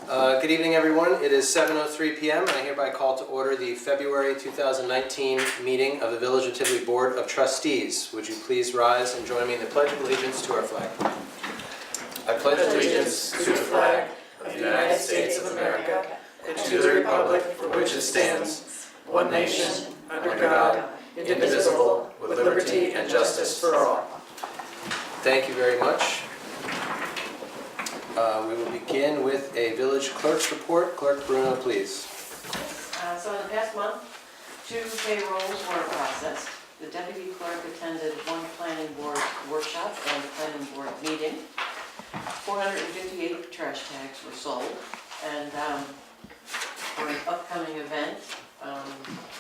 Good evening, everyone. It is 7:03 p.m. and I hereby call to order the February 2019 meeting of the Village of Tivoli Board of Trustees. Would you please rise and join me in the Pledge of Allegiance to our flag? I pledge allegiance to the flag of the United States of America and to the republic for which it stands, one nation, under God, indivisible, with liberty and justice for all. Thank you very much. We will begin with a village clerk's report. Clerk Bruno, please. So in the past month, 2 payrolls were processed. The deputy clerk attended 1 planning board workshop and a planning board meeting. 458 trash tags were sold. And for an upcoming event,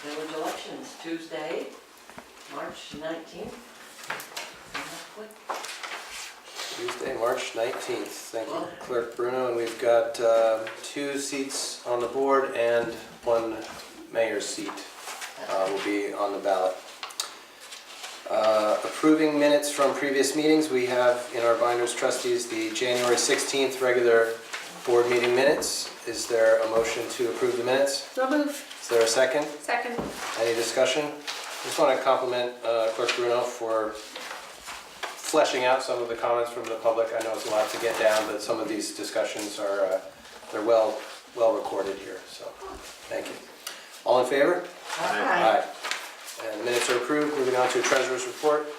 village elections, Tuesday, March 19th. Tuesday, March 19th. Thank you, Clerk Bruno. And we've got 2 seats on the board and 1 mayor's seat will be on the ballot. Approving minutes from previous meetings. We have in our binders, trustees, the January 16th regular board meeting minutes. Is there a motion to approve the minutes? So move. Is there a second? Second. Any discussion? I just want to compliment Clerk Bruno for fleshing out some of the comments from the public. I know it's a lot to get down, but some of these discussions are they're well recorded here. So, thank you. All in favor? Aye. Aye. And the minutes are approved. Moving on to a treasurer's report.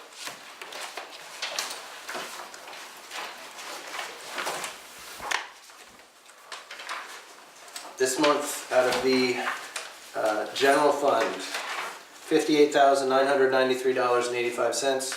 This month, out of the general fund, $58,993.85.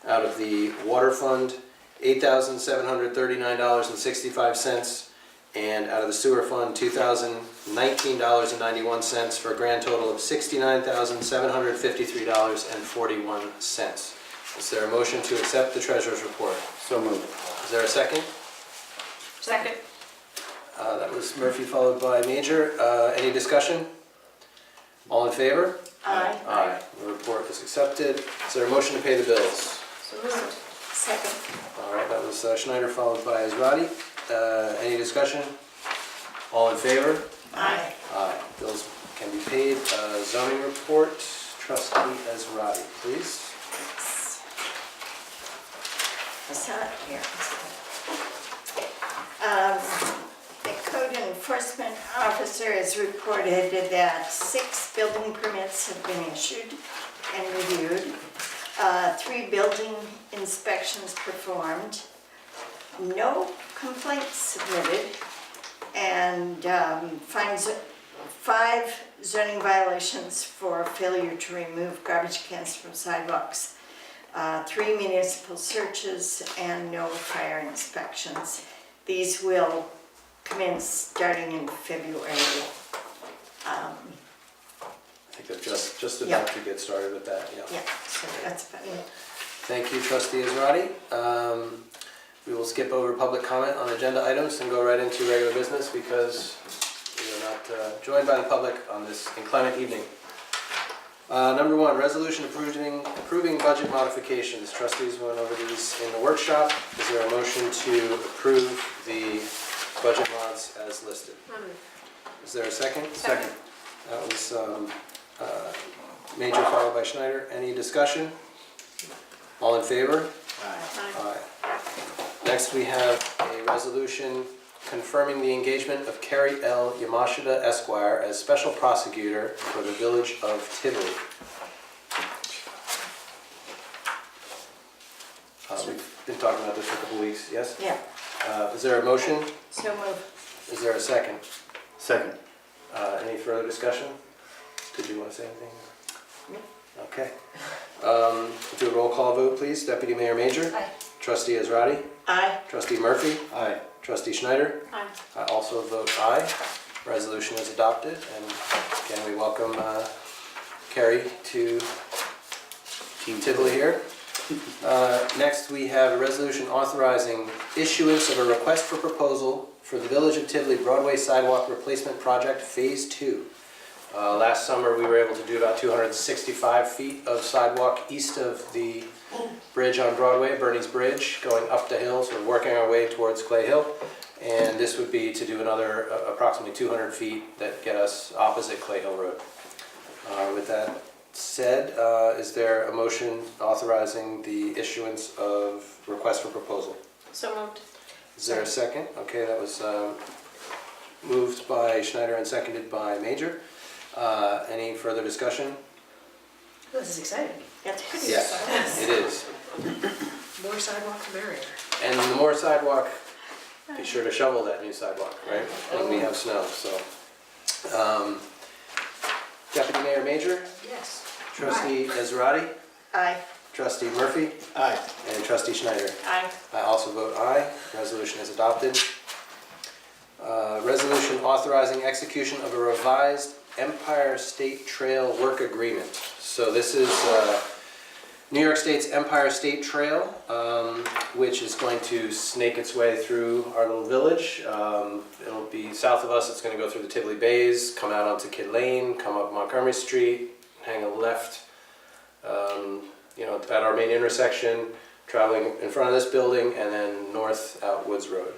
Out of the water fund, $8,739.65, and out of the sewer fund, $2,019.91 for a grand total of $69,753.41. Is there a motion to accept the treasurer's report? So moved. Is there a second? Second. That was Murphy followed by Major. Any discussion? All in favor? Aye. Aye. The report is accepted. Is there a motion to pay the bills? So moved. Second. All right, that was Schneider followed by Azrati. Any discussion? All in favor? Aye. Aye. Bills can be paid. Zoning report, Trustee Azrati, please. I saw it here. The code enforcement officer has reported that 6 building permits have been issued and reviewed. 3 building inspections performed, no complaints submitted, and finds 5 zoning violations for failure to remove garbage cans from sidewalks, 3 municipal searches, and no fire inspections. These will commence starting in February. I think they're just about to get started with that. Yeah, so that's about it. Thank you, Trustee Azrati. We will skip over public comment on agenda items and go right into regular business because we are not joined by the public on this inclement evening. Number 1, resolution approving budget modifications. Trustees went over these in the workshop. Is there a motion to approve the budget mods as listed? Is there a second? Second. That was Major followed by Schneider. Any discussion? All in favor? Aye. Next we have a resolution confirming the engagement of Carrie L. Yamashita, Esquire, as special prosecutor for the Village of Tivoli. We've been talking about this for a couple weeks, yes? Yeah. Is there a motion? So move. Is there a second? Second. Any further discussion? Did you want to say anything? No. Okay. Do a roll call vote, please. Deputy Mayor Major? Aye. Trustee Azrati? Aye. Trustee Murphy? Aye. Trustee Schneider? Aye. I also vote aye. Resolution is adopted, and again we welcome Carrie to Team Tivoli here. Next we have a resolution authorizing issuance of a request for proposal for the Village of Tivoli Broadway Sidewalk Replacement Project Phase 2. Last summer we were able to do about 265 feet of sidewalk east of the bridge on Broadway, Bernie's Bridge, going up the hill, so we're working our way towards Clay Hill. And this would be to do another approximately 200 feet that get us opposite Clay Hill Road. With that said, is there a motion authorizing the issuance of request for proposal? So moved. Is there a second? Okay, that was moved by Schneider and seconded by Major. Any further discussion? This is exciting. That's pretty Yeah, exciting. it is. More sidewalk the merrier. And the more sidewalk, be sure to shovel that new sidewalk, right? When we have snow, so. Deputy Mayor Major, Yes. Trustee Ezrati, Aye. Trustee Murphy, Aye. and Trustee Schneider. Aye. I also vote aye. Resolution is adopted. Resolution authorizing execution of a revised Empire State Trail work agreement. So this is New York State's Empire State Trail, which is going to snake its way through our little village. It'll be south of us. It's going to go through the Tivoli Bays, come out onto Kid Lane, come up Montgomery Street, hang a left, at our main intersection, traveling in front of this building, and then north out Woods Road.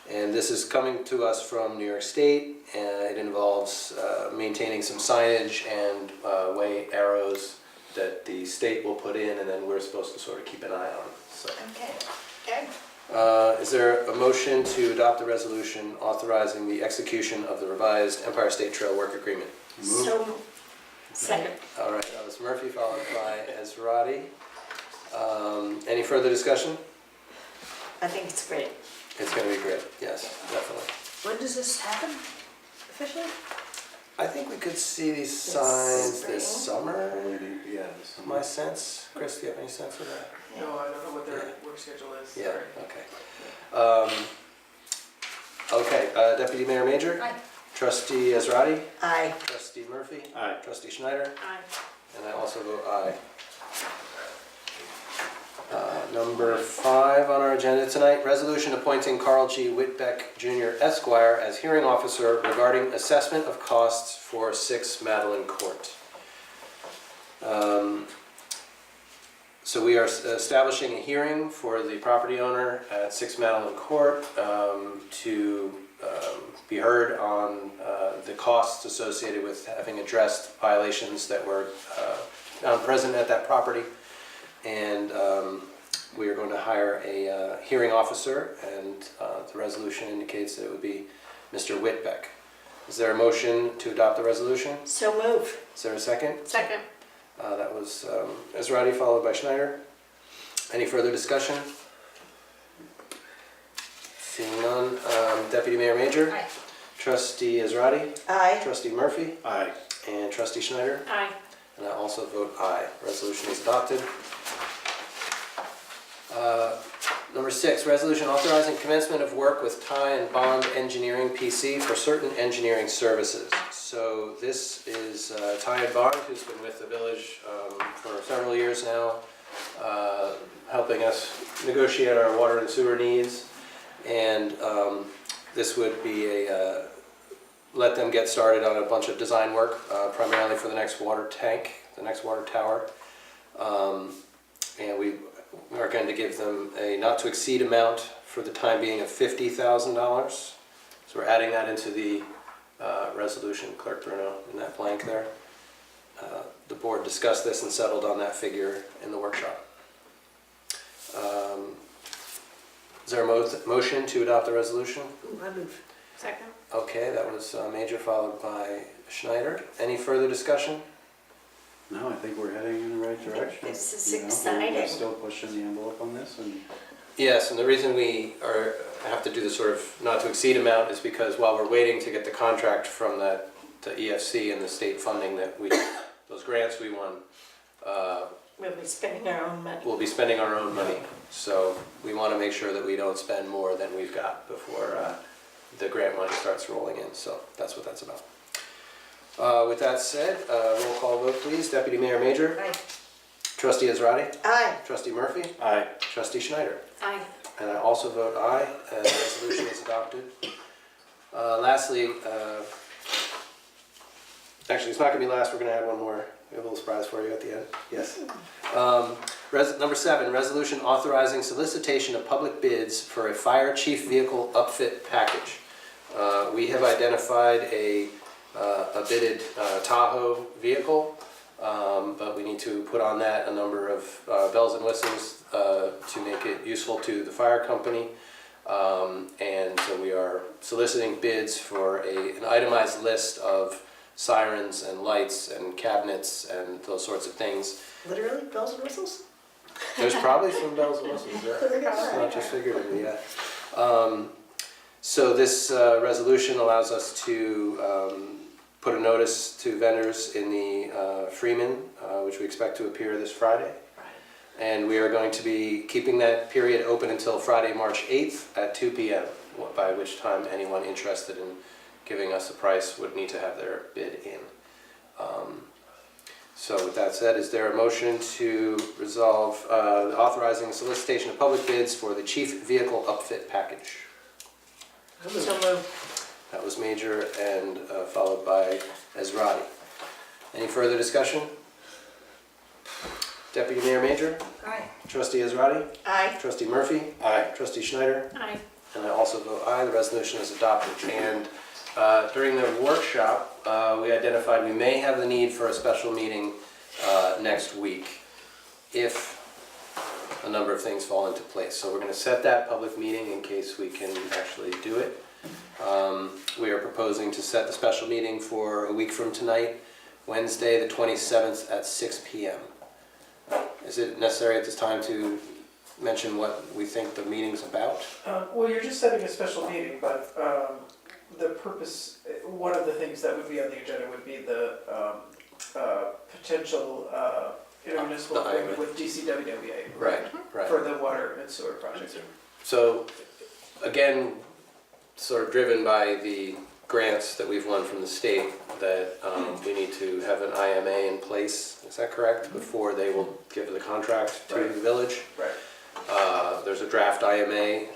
And this is coming to us from New York State, and it involves maintaining some signage and way arrows that the state will put in, and then we're supposed to sort of keep an eye on. So, Okay. Good. is there a motion to adopt the resolution authorizing the execution of the revised Empire State Trail work agreement? So, second. All right, that was Murphy, followed by Ezrati. Any further discussion? I think it's great. It's going to be great, yes, definitely. When does this happen officially? I think we could see these This signs this spring? summer, Yeah. my sense. Chris, do you have any sense of that? No, I don't know what their work schedule is. Yeah, Sorry. okay. Okay, Deputy Mayor Major? Aye. Trustee Ezrati? Aye. Trustee Murphy? Aye. Trustee Schneider? Aye. And I also vote aye. Number 5 on our agenda tonight, resolution appointing Carl G. Whitbeck Jr. Esquire as hearing officer regarding assessment of costs for 6 Madeline Court. So we are establishing a hearing for the property owner at 6 Madeline Court to be heard on the costs associated with having addressed violations that were found present at that property. And we are going to hire a hearing officer, and the resolution indicates that it would be Mr. Whitbeck. Is there a motion to adopt the resolution? So move. Is there a second? Second. That was Ezrati, followed by Schneider. Any further discussion? Seeing none, Deputy Mayor Major? Aye. Trustee Ezrati? Aye. Trustee Murphy? Aye. And Trustee Schneider? Aye. And I also vote aye. Resolution is adopted. Number 6, resolution authorizing commencement of work with Ty and Bond Engineering PC for certain engineering services. So this is Ty and Bond, who's been with the village for several years now, helping us negotiate our water and sewer needs. And this would be let them get started on a bunch of design work, primarily for the next water tank, the next water tower. And we are going to give them a not-to-exceed amount for the time being of $50,000. So we're adding that into the resolution, Clerk Bruno, in that blank there. The board discussed this and settled on that figure in the workshop. Is there a motion to adopt the resolution? Ooh, I move. Second. Okay, that was Major, followed by Schneider. Any further discussion? No, I think we're heading in the right direction. This is You know, exciting. We're still pushing the envelope on this, and Yes, and the reason we have to do the sort of not-to-exceed amount is because while we're waiting to get the contract from the EFC and the state funding that those grants we won, We'll be spending our own money. we'll be spending our own money. So we want to make sure that we don't spend more than we've got before the grant money starts rolling in. So that's what that's about. With that said, roll call vote please. Deputy Mayor Major? Aye. Trustee Ezrati? Aye. Trustee Murphy? aye. Trustee Schneider? Aye. And I also vote aye, and the resolution is adopted. Lastly, actually, it's not going to be last, we're going to add one more We have a little surprise for you at the end. Yes. Number 7, resolution authorizing solicitation of public bids for a fire chief vehicle upfit package. We have identified a bidded Tahoe vehicle, but we need to put on that a number of bells and whistles to make it useful to the fire company. And so we are soliciting bids for an itemized list of sirens and lights and cabinets and those sorts of things. Literally, bells and whistles? There's probably some bells and whistles, yeah. It's not just figuratively, yeah. So this resolution allows us to put a notice to vendors in the Freeman, which we expect to appear this Friday. And we are going to be keeping that period open until Friday, March 8th at 2 p.m., by which time anyone interested in giving us a price would need to have their bid in. So with that said, is there a motion to resolve authorizing solicitation of public bids for the chief vehicle upfit package? So moved. That was Major and followed by Ezrati. Any further discussion? Deputy Mayor Major? Aye. Trustee Ezrati? Aye. Trustee Murphy? Aye. Trustee Schneider? Aye. And I also vote aye, the resolution is adopted. And during the workshop, we identified we may have the need for a special meeting next week if a number of things fall into place. So we're going to set that public meeting in case we can actually do it. We are proposing to set the special meeting for a week from tonight, Wednesday the 27th at 6 p.m. Is it necessary at this time to mention what we think the meeting's about? Well, you're just setting a special meeting, but the purpose, one of the things that would be on the agenda would be the potential intermunicipal The agreement with DCWWA. Right. For the water and sewer project. So, again, sort of driven by the grants that we've won from the state, that we need to have an IMA in place, is that correct? Before they will give the contract to Right. the village? Right. There's a draft IMA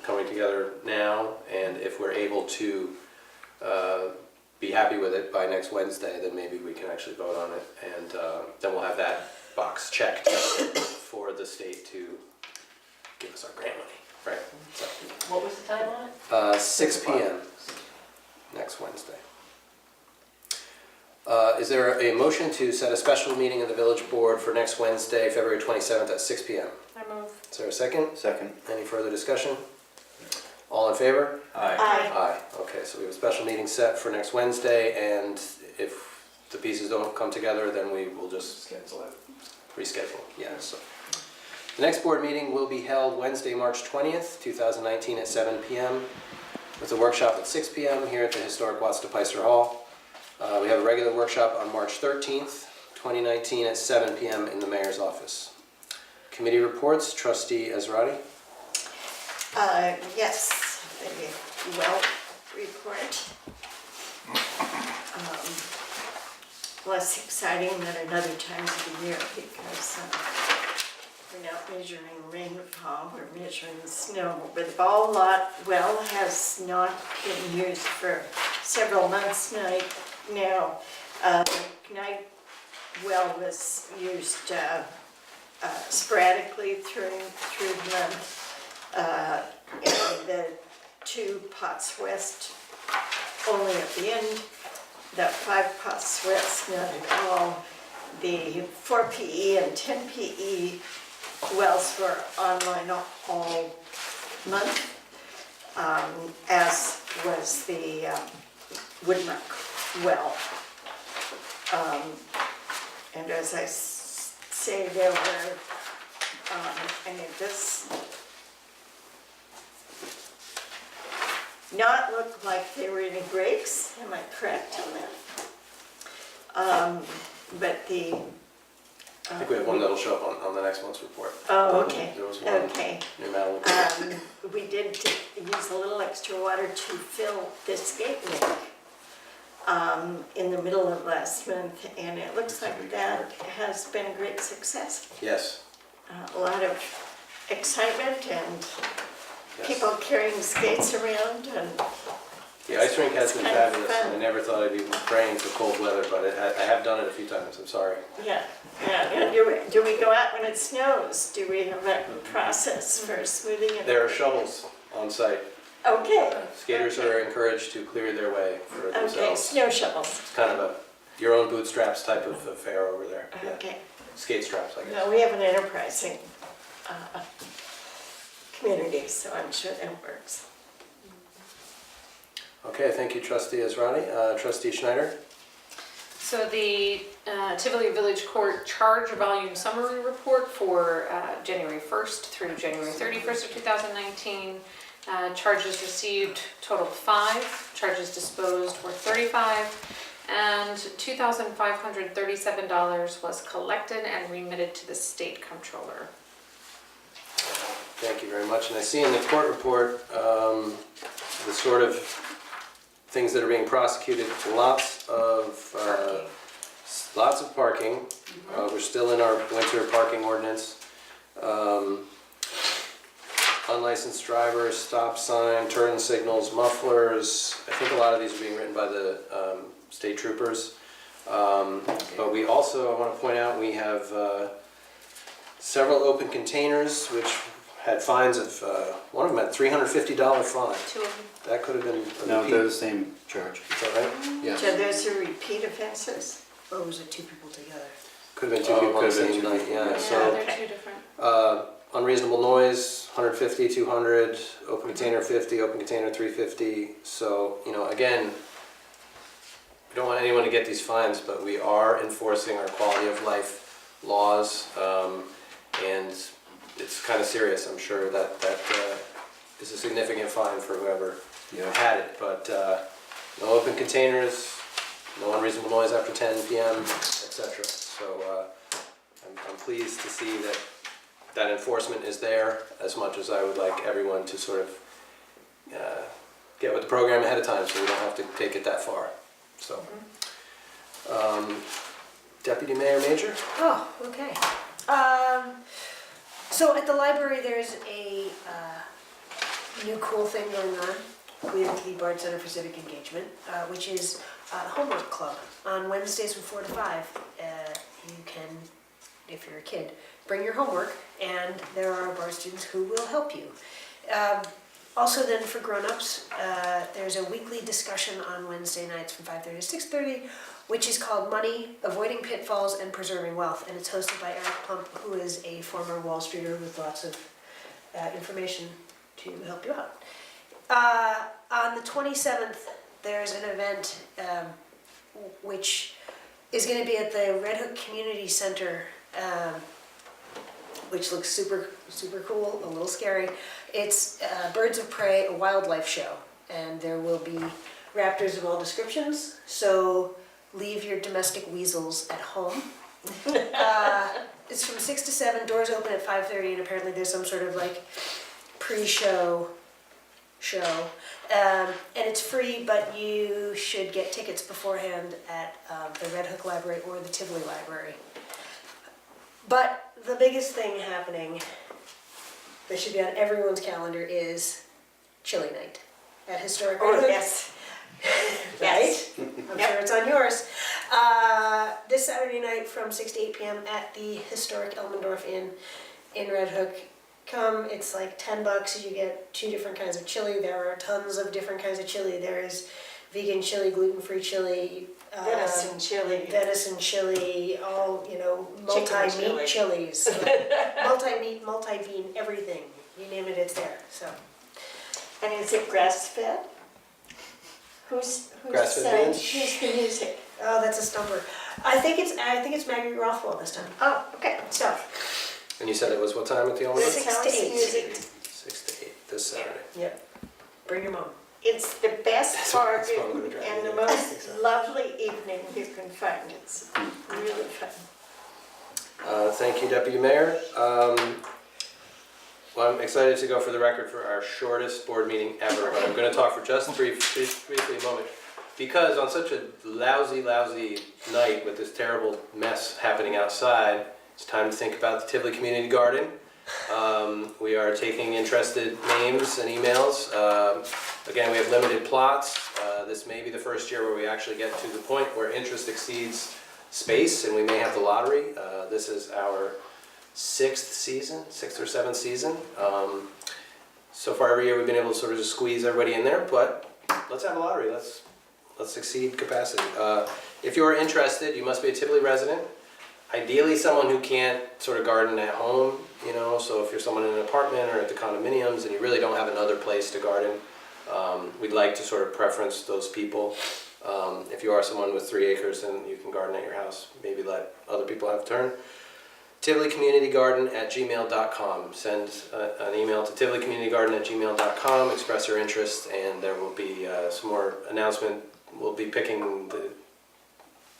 coming together now, and if we're able to be happy with it by next Wednesday, then maybe we can actually vote on it, and then we'll have that box checked for the state to give us our grant money, right? So, What was the time on it? 6 p.m. next Wednesday. Is there a motion to set a special meeting of the village board for next Wednesday, February 27th at 6 p.m.? I move. Is there a second? Second. Any further discussion? All in favor? Aye. Aye. Aye. Okay, so we have a special meeting set for next Wednesday, and if the pieces don't come together, then we will just Just cancel it. reschedule. Yeah, so. The next board meeting will be held Wednesday, March 20th, 2019 at 7 p.m. with a workshop at 6 p.m. here at the historic Watts-de-Peyster Hall. We have a regular workshop on March 13th, 2019 at 7 p.m. in the mayor's office. Committee reports, Trustee Ezrati. Yes, a well report. Less exciting than at other times of the year because we're not measuring rainfall, we're measuring snow. But the ball lot well has not been used for several months now. The night well was used sporadically through the month. And the 2 pots west only at the end, the 5 pots west not at all. The 4 PE and 10 PE wells were online all month, as was the Whitbeck well. And as I say, there were, and it does not look like there were any breaks, am I correct on that? But the... I think we have one that'll show up on the next month's report. Oh, okay, There was one okay. near Madeline. We did use a little extra water to fill this gate leak in the middle of last month, and it looks like that has been a great success. Yes. A lot of excitement and Yes. people carrying skates around, and The ice rink has It's been kind of fabulous. fun. I never thought I'd be praying for cold weather, but I have done it a few times, I'm sorry. Yeah, yeah. And do we go out when it snows? Do we have a process for smoothing it? There are shovels on site. Okay, Skaters are encouraged to clear their way for okay, themselves. snow shovels. It's kind of a your own bootstraps type of affair over there. Yeah. Okay. Skate straps, I guess. No, we have an enterprising community, so I'm sure that works. Okay, thank you, Trustee Israni. Trustee Schneider? So the Tivoli Village Court Charge Volume Summary Report for January 1st through January 31st of 2019. Charges received totaled 5, charges disposed were 35, and $2,537 was collected and remitted to the state comptroller. Thank you very much. And I see in the court report the sort of things that are being prosecuted, lots of parking. We're still in our winter parking ordinance. Unlicensed drivers, stop sign, turn signals, mufflers. I think a lot of these are being written by the state troopers. But we also, I want to point out, we have several open containers which had fines of, one of them had $350 fine. 2 of them. That could have been a No, repeat. they're the same charge. Is that right? Yes. So those are repeat offenses? Or was it 2 people together? Could have been two Oh, people on the could have been same two night, people. yeah. Yeah, So they're 2 different. unreasonable noise, 150, 200, open container 50, open container 350. So, you know, again, we don't want anyone to get these fines, but we are enforcing our quality of life laws, and it's kind of serious. I'm sure that is a significant fine for whoever had it, but no open containers, no unreasonable noise after 10 p.m., etc. So I'm pleased to see that enforcement is there, as much as I would like everyone to sort of get with the program ahead of time so we don't have to take it that far. So, Deputy Mayor Major? Oh, okay. So at the library, there's a new cool thing going on with the Byrd Center for Civic Engagement, which is the homework club. On Wednesdays from 4 to 5, you can, if you're a kid, bring your homework, and there are Byrd students who will help you. Also then for grown-ups, there's a weekly discussion on Wednesday nights from 5:30 to 6:30, which is called Money, Avoiding Pitfalls and Preserving Wealth, and it's hosted by Eric Plump, who is a former Wall Streeter with lots of information to help you out. On the 27th, there's an event which is going to be at the Red Hook Community Center, which looks super cool, a little scary. It's Birds of Prey, a wildlife show, and there will be raptors of all descriptions, so leave your domestic weasels at home. It's from 6 to 7, doors open at 5:30, and apparently there's some sort of like pre-show show. And it's free, but you should get tickets beforehand at the Red Hook Library or the Tivoli Library. But the biggest thing happening that should be on everyone's calendar is Chili Night at Historic Red Oh, Hook. yes. Right? I'm Yep. sure it's on yours. This Saturday night from 6 to 8 p.m. at the historic Elmendorf Inn in Red Hook. Come, it's like $10. You get 2 different kinds of chili. There are tons of different kinds of chili. There is vegan chili, gluten-free chili, Venison chili. all, Chicken multi-meat chili. chilies. Multi-meat, multi-bean, everything. You name it, it's there. So. And is it grass-fed? Who's Grass-fed beans? who's the music? Oh, that's a stumper. I think it's Maggie Rothwell this time. Oh, okay. So, And you said it was what time at the Elmwood? 6 to House 8. music. 6 to 8 this Saturday. Yep. Bring your mom. It's the best That's what I'm bargain gonna try and to the do. most lovely evening you can find. It's really fun. Thank you, Deputy Mayor. Well, I'm excited to go for the record for our shortest board meeting ever, but I'm going to talk for just briefly a moment. Because on such a lousy night with this terrible mess happening outside, it's time to think about the Tivoli Community Garden We are taking interested names and emails. Again, we have limited plots. This may be the first year where we actually get to the point where interest exceeds space, and we may have the lottery. This is our sixth or seventh season. So far every year we've been able to sort of just squeeze everybody in there, but let's have a lottery. Let's exceed capacity. If you're interested, you must be a Tivoli resident. Ideally someone who can't sort of garden at home, you know, so if you're someone in an apartment or at the condominiums and you really don't have another place to garden, we'd like to sort of preference those people. If you are someone with 3 acres and you can garden at your house, maybe let other people have a turn. TivoliCommunityGarden@gmail.com. Send an email to TivoliCommunityGarden@gmail.com, express your interest, and there will be some more announcement. We'll be picking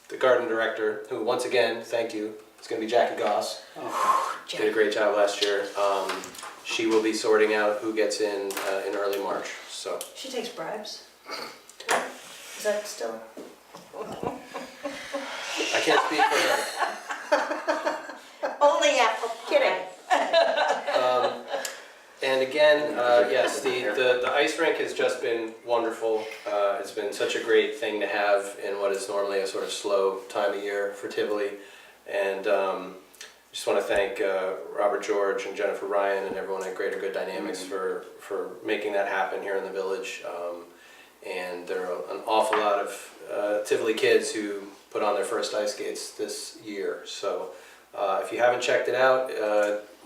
the garden director, who once again, thank you, it's going to be Jackie Goss. Did a great job last year. She will be sorting out who gets in early March. So She takes bribes. Is that still? I can't speak for her. Only apple pie. Kidding. And again, yes, the ice rink has just been wonderful. It's been such a great thing to have in what is normally a sort of slow time of year for Tivoli. And just want to thank Robert George and Jennifer Ryan and everyone at Greater Good Dynamics for making that happen here in the village. And there are an awful lot of Tivoli kids who put on their first ice skates this year. So if you haven't checked it out,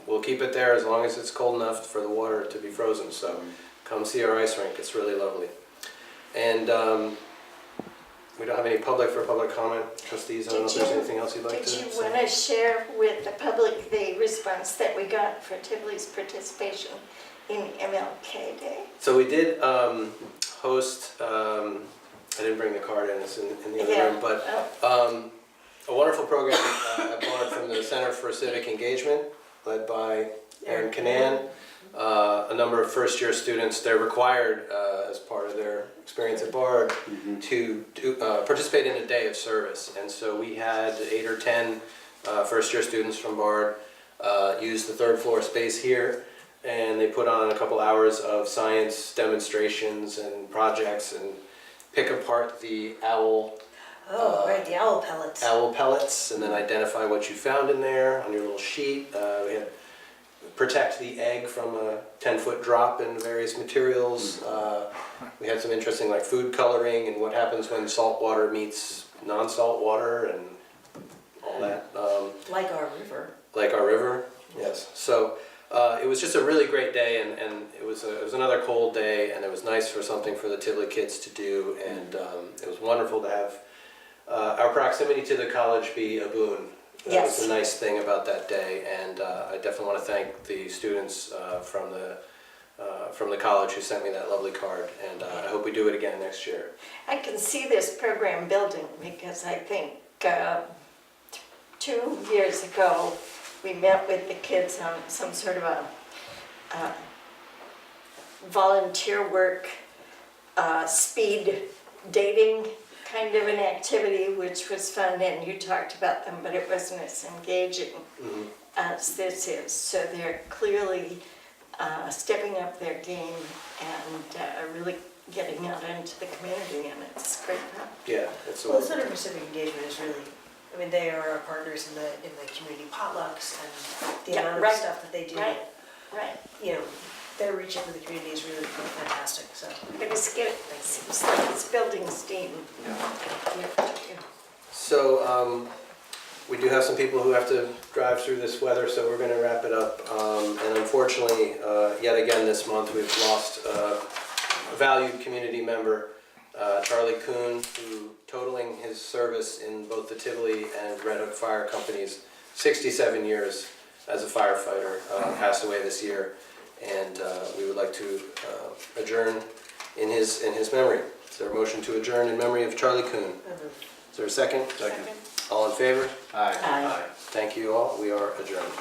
we'll keep it there as long as it's cold enough for the water to be frozen. So come see our ice rink, it's really lovely. And we don't have any public comment. Trustees, I don't know if there's anything else you'd like to say. Did you want to share with the public the response that we got for Tivoli's participation in MLK Day? So we did host, I didn't bring the card in, it's in the other room, but a wonderful program applauded from the Center for Civic Engagement, led by Aaron Canan. A number of first-year students, they're required as part of their experience at Byrd to participate in a day of service. And so we had 8 or 10 first-year students from Byrd use the third floor space here, and they put on a couple hours of science demonstrations and projects and pick apart the owl. Right, the owl pellets. Owl pellets, and then identify what you found in there on your little sheet. We had protect the egg from a 10-foot drop in various materials. We had some interesting like food coloring and what happens when salt water meets non-salt water and all that. Like our river. Like our river, yes. So it was just a really great day, and it was another cold day, and it was nice for something for the Tivoli kids to do, and it was wonderful to have our proximity to the college be a boon. That was the nice thing about that day, and I definitely want to thank the students from the college who sent me that lovely card, and I hope we do it again next year. I can see this program building because I think 2 years ago we met with the kids on some sort of a volunteer work, speed dating kind of an activity, which was fun, and you talked about them, but it wasn't as engaging as this is. So they're clearly stepping up their game and really getting out into the community, and it's great fun. Yeah, it's Well, the Center for Civic Engagement is really, I mean, they are our partners in the community potlucks and the amount of stuff that they do. Right. You know, their reach into the community is really fantastic, so. But it's good, it seems like it's building steam. So we do have some people who have to drive through this weather, so we're going to wrap it up. And unfortunately, yet again this month, we've lost a valued community member, Charlie Kuhn, who, totaling his service in both the Tivoli and Red Hook Fire Companies, 67 years as a firefighter, passed away this year. And we would like to adjourn in his memory. Is there a motion to adjourn in memory of Charlie Kuhn? Is there a second? Second. All in favor? Aye. Aye. Thank you all. We are adjourned.